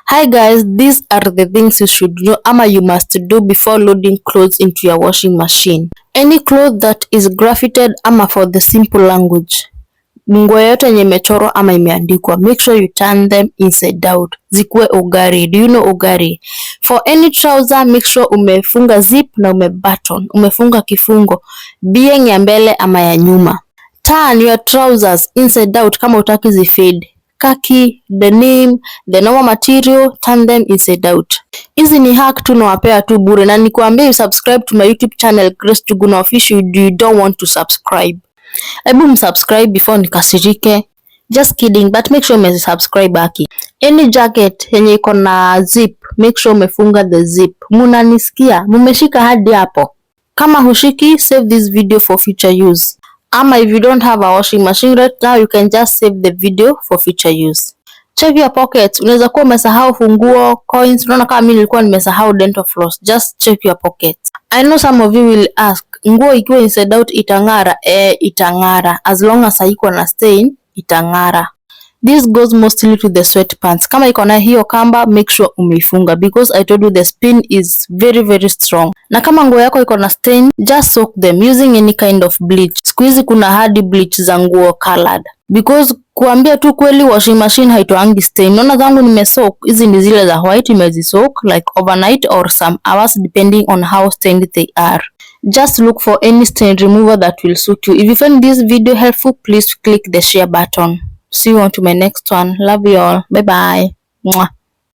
Hi guys, these are the things you should know ama you must do before loading clothes into your washing machine. Any cloth that is graffited ama for the simple language, nguo yote yenye imechorwa ama imeandikwa, make sure you turn them inside out, zikuwe ugari. Do you know ugari? For any trouser, make sure umefunga zip na umebutton, umefunga kifungo, being ya mbele ama ya nyuma. Turn your trousers inside out kama utaki zifade. Khaki, denim, the normal material, turn them inside out. Hizi ni hack tu nawapea tu bure, na nikuambia you subscribe to my YouTube channel Grace Njuguna Official you don't want to subscribe. Hebu msubscribe before nikasirike. Just kidding, but make sure umesubscribe haki. Any jacket yenye iko na zip, make sure umefunga the zip. Munanisikia? Mumeshika hadi hapo? Kama hushiki, save this video for future use. Ama if you don't have a washing machine right now, you can just save the video for future use. Check your pockets. Unaweza kuwa umesahau funguo, coins. Unaona kama mimi nilikuwa nimesahau dental floss. Just check your pockets. I know some of you will ask, nguo ikiwa inside out itang'ara? Itang'ara. As long as haiko na stain, itang'ara. This goes mostly to the sweatpants. Kama iko na hiyo kamba, make sure umeifunga because I told you the spin is very strong. Na kama nguo yako iko na stain, just soak them using any kind of bleach. Siku hizi kuna hadi bleach za nguo colored. Because kuambia tu kweli, washing machine haitoangi stain. Naona zangu nimesoak, hizi ni zile za white, nimezisoak like overnight or some hours depending on how stained they are. Just look for any stain remover that will suit you. If you find this video helpful, please click the share button. See you on to my next one. Love you all. Bye bye. Mwah.